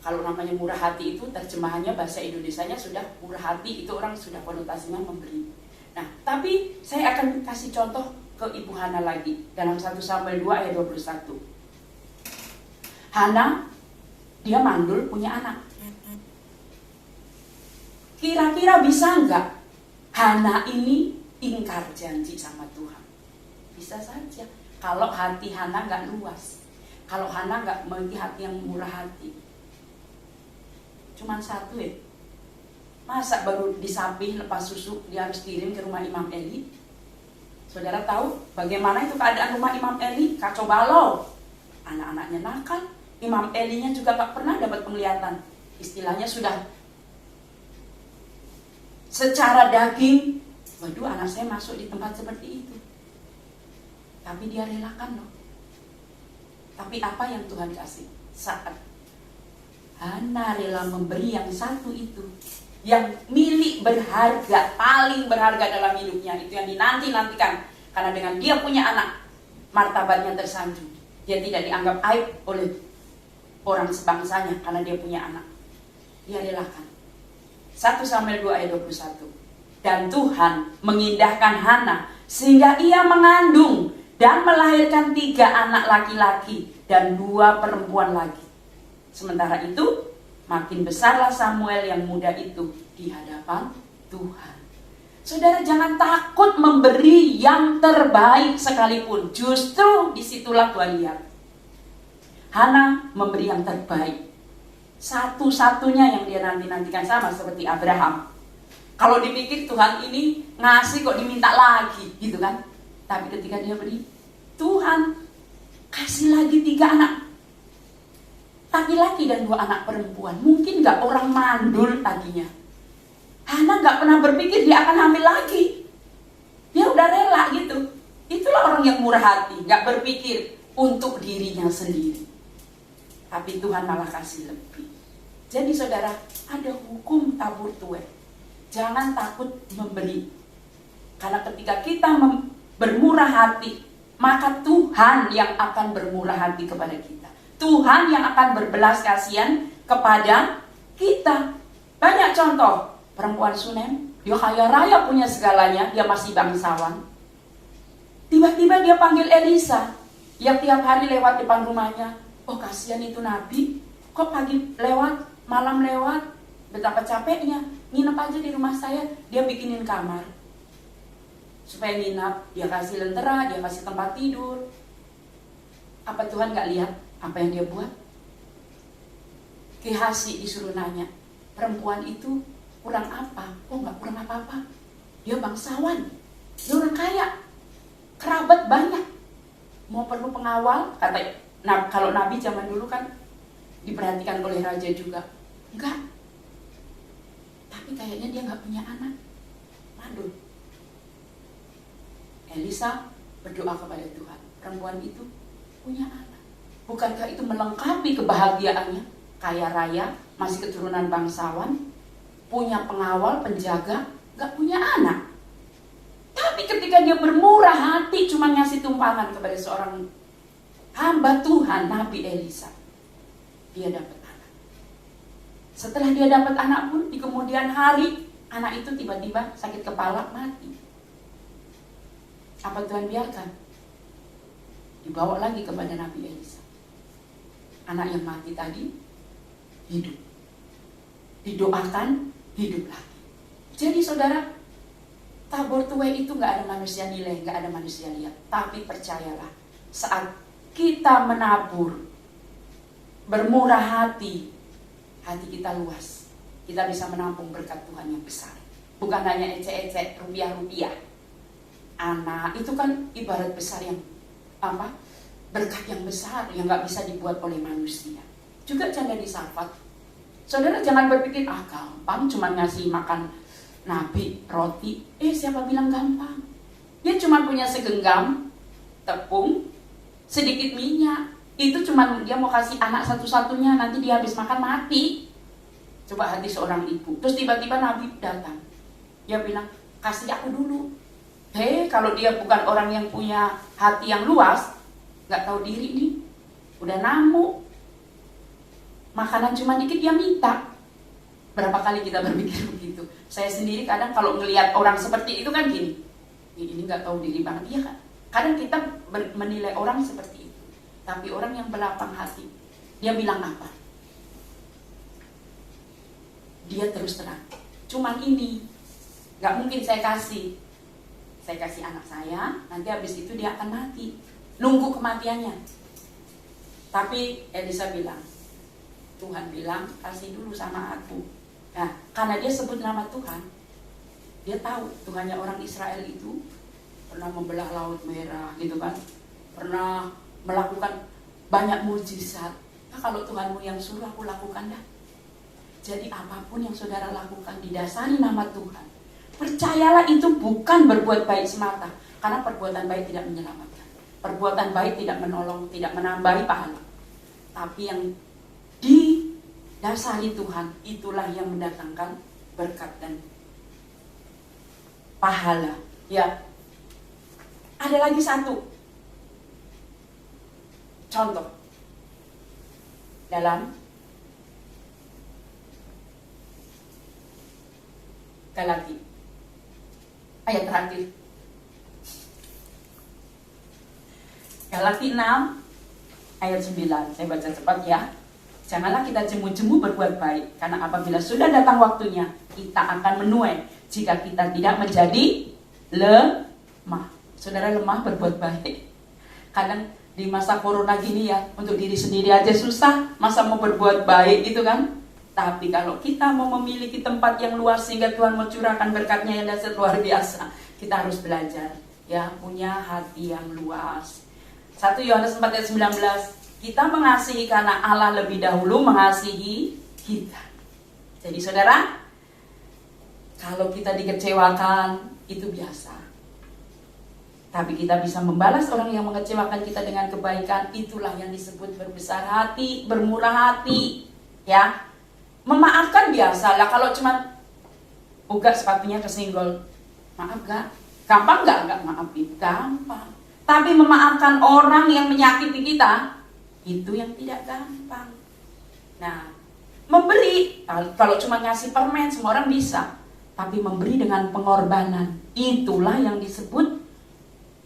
Kalau namanya murah hati itu terjemahannya bahasa Indonesianya sudah murah hati, itu orang sudah konotasinya memberi. Nah, tapi saya akan kasih contoh ke Ibu Hana lagi dalam 1 Samuel 2 ayat 21. Hana, dia mandul punya anak. Kira-kira bisa enggak Hana ini ingkar janji sama Tuhan? Bisa saja. Kalau hati Hana enggak luas, kalau Hana enggak memiliki hati yang murah hati. Cuman satu ya. Masa baru disapih lepas susu dia harus kirim ke rumah Imam Eli? Saudara tahu bagaimana itu keadaan rumah Imam Eli? Kacau balau. Anak-anaknya nakal. Imam Elinya juga gak pernah dapat penglihatan. Istilahnya sudah secara daging, waduh anak saya masuk di tempat seperti itu. Tapi dia relakan loh. Tapi apa yang Tuhan kasih? Saat Hana rela memberi yang satu itu, yang milik berharga, paling berharga dalam hidupnya, itu yang dinanti-nantikan. Karena dengan dia punya anak, martabatnya tersanjung. Dia tidak dianggap aib oleh orang sebangsanya karena dia punya anak. Dia relakan. 1 Samuel 2 ayat 21. Dan Tuhan mengindahkan Hana sehingga ia mengandung dan melahirkan 3 anak laki-laki dan 2 perempuan lagi. Sementara itu makin besarlah Samuel yang muda itu di hadapan Tuhan. Saudara jangan takut memberi yang terbaik sekalipun. Justru disitulah Tuhan lihat. Hana memberi yang terbaik. Satu-satunya yang dia nanti-nantikan, sama seperti Abraham. Kalau dipikir Tuhan ini ngasih kok diminta lagi gitu kan. Tapi ketika dia beri, Tuhan kasih lagi 3 anak laki-laki dan 2 anak perempuan. Mungkin gak orang mandul tadinya. Hana gak pernah berpikir dia akan hamil lagi. Dia udah rela gitu. Itulah orang yang murah hati, gak berpikir untuk dirinya sendiri. Tapi Tuhan malah kasih lebih. Jadi saudara, ada hukum tabur tuai. Jangan takut memberi. Karena ketika kita bermurah hati, maka Tuhan yang akan bermurah hati kepada kita. Tuhan yang akan berbelas kasihan kepada kita. Banyak contoh. Perempuan Sunem, dia kaya raya punya segalanya, dia masih bangsawan. Tiba-tiba dia panggil Elisa, yang tiap hari lewat depan rumahnya. Oh kasihan itu Nabi, kok pagi lewat, malam lewat, betapa capeknya. Nginep aja di rumah saya, dia bikinin kamar. Supaya nginap, dia kasih lentera, dia kasih tempat tidur. Apa Tuhan gak lihat apa yang dia buat? Gehazi disuruh nanya, perempuan itu kurang apa? Oh gak kurang apa-apa. Dia bangsawan, dia orang kaya, kerabat banyak. Mau perlu pengawal? Kalau Nabi zaman dulu kan diperhatikan oleh raja juga. Enggak. Tapi kayaknya dia nggak punya anak. Aduh. Elisa berdoa kepada Tuhan. Perempuan itu punya anak. Bukankah itu melengkapi kebahagiaannya? Kaya raya, masih keturunan bangsawan, punya pengawal, penjaga, nggak punya anak. Tapi ketika dia bermurah hati cuma ngasih tumpangan kepada seorang hamba Tuhan, Nabi Elisa, dia dapat anak. Setelah dia dapat anak pun, di kemudian hari, anak itu tiba-tiba sakit kepala, mati. Apa Tuhan biarkan? Dibawa lagi kepada Nabi Elisa. Anak yang mati tadi hidup. Didoakan, hidup lagi. Jadi saudara, tabur tuai itu gak ada manusia nilai, gak ada manusia lihat. Tapi percayalah, saat kita menabur, bermurah hati, hati kita luas. Kita bisa menampung berkat Tuhan yang besar. Bukan hanya ecek-ecek, rupiah-rupiah. Anak itu kan ibarat besar yang berkat yang besar yang gak bisa dibuat oleh manusia. Juga janda di Sarfat. Saudara jangan berpikir, gampang cuma ngasih makan nabi, roti. Siapa bilang gampang? Dia cuma punya segenggam tepung, sedikit minyak. Itu cuma dia mau kasih anak satu-satunya, nanti dia habis makan mati. Coba hati seorang ibu. Terus tiba-tiba Nabi datang. Dia bilang, kasih aku dulu. Kalau dia bukan orang yang punya hati yang luas, gak tahu diri nih, udah namuk, makanan cuma dikit dia minta. Berapa kali kita berpikir begitu? Saya sendiri kadang kalau ngelihat orang seperti itu kan gini, ini gak tahu diri banget, iya kan? Kadang kita menilai orang seperti itu. Tapi orang yang berlapang hati, dia bilang apa? Dia terus terang, cuman ini, gak mungkin saya kasih anak saya, nanti habis itu dia akan mati, nunggu kematiannya. Tapi Elisa bilang, Tuhan bilang kasih dulu sama aku. Nah, karena dia sebut nama Tuhan, dia tahu Tuhannya orang Israel itu pernah membelah Laut Merah, gitu kan, pernah melakukan banyak mujizat. Kalau Tuhanmu yang suruh, aku lakukan dah. Jadi apapun yang saudara lakukan didasari nama Tuhan. Percayalah itu bukan berbuat baik semata, karena perbuatan baik tidak menyelamatkan. Perbuatan baik tidak menolong, tidak menambahi pahala. Tapi yang didasari Tuhan, itulah yang mendatangkan berkat dan pahala. Ya, ada lagi satu contoh dalam Galati. Ayat terakhir, Galati 6 ayat 9. Saya baca cepat ya. Janganlah kita jemu-jemu berbuat baik, karena apabila sudah datang waktunya, kita akan menuai jika kita tidak menjadi lemah. Saudara lemah berbuat baik. Kadang di masa corona gini ya, untuk diri sendiri aja susah, masa mau berbuat baik gitu kan. Tapi kalau kita mau memiliki tempat yang luas sehingga Tuhan mau curahkan berkatnya yang dahsyat luar biasa, kita harus belajar ya, punya hati yang luas. 1 Yohanes 4 ayat 19, kita mengasihi karena Allah lebih dahulu mengasihi kita. Jadi saudara, kalau kita dikecewakan itu biasa. Tapi kita bisa membalas orang yang mengecewakan kita dengan kebaikan. Itulah yang disebut berbesar hati, bermurah hati, ya. Memaafkan biasa lah. Kalau cuma buka sepatunya kesenggol, maaf gak? Gampang gak maafin? Gampang. Tapi memaafkan orang yang menyakiti kita, itu yang tidak gampang. Nah, memberi, kalau cuma ngasih permen semua orang bisa. Tapi memberi dengan pengorbanan, itulah yang disebut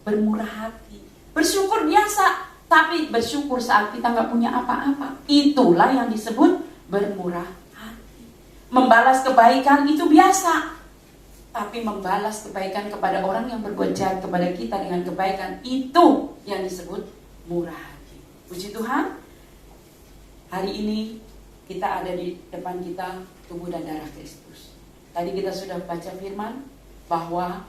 bermurah hati. Bersyukur biasa, tapi bersyukur saat kita gak punya apa-apa, itulah yang disebut bermurah hati. Membalas kebaikan itu biasa, tapi membalas kebaikan kepada orang yang berbuat jahat kepada kita dengan kebaikan, itu yang disebut murah hati. Puji Tuhan, hari ini kita ada di depan kita tubuh dan darah Kristus. Tadi kita sudah baca firman, bahwa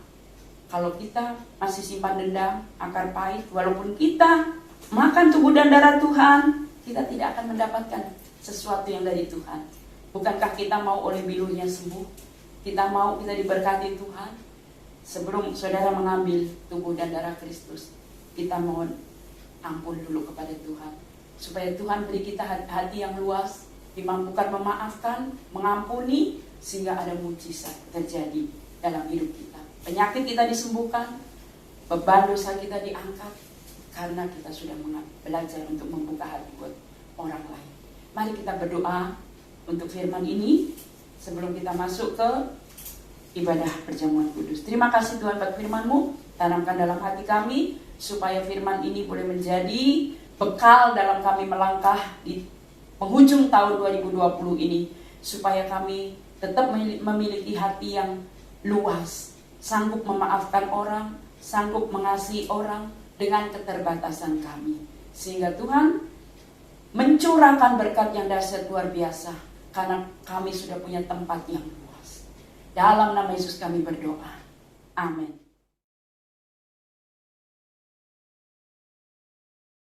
kalau kita masih simpan dendam, akar pahit, walaupun kita makan tubuh dan darah Tuhan, kita tidak akan mendapatkan sesuatu yang dari Tuhan. Bukankah kita mau oleh bilunya sembuh? Kita mau kita diberkati Tuhan? Sebelum saudara mengambil tubuh dan darah Kristus, kita mohon ampun dulu kepada Tuhan, supaya Tuhan beri kita hati yang luas, dimampukan memaafkan, mengampuni, sehingga ada mujizat terjadi dalam hidup kita. Penyakit kita disembuhkan, beban dosa kita diangkat, karena kita sudah belajar untuk membuka hati buat orang lain. Mari kita berdoa untuk firman ini sebelum kita masuk ke ibadah perjamuan kudus. Terima kasih Tuhan buat firman-Mu, tanamkan dalam hati kami, supaya firman ini boleh menjadi bekal dalam kami melangkah di penghujung tahun 2020 ini, supaya kami tetap memiliki hati yang luas, sanggup memaafkan orang, sanggup mengasihi orang dengan keterbatasan kami, sehingga Tuhan mencurahkan berkat yang dahsyat luar biasa, karena kami sudah punya tempat yang luas. Dalam nama Yesus kami berdoa. Amin.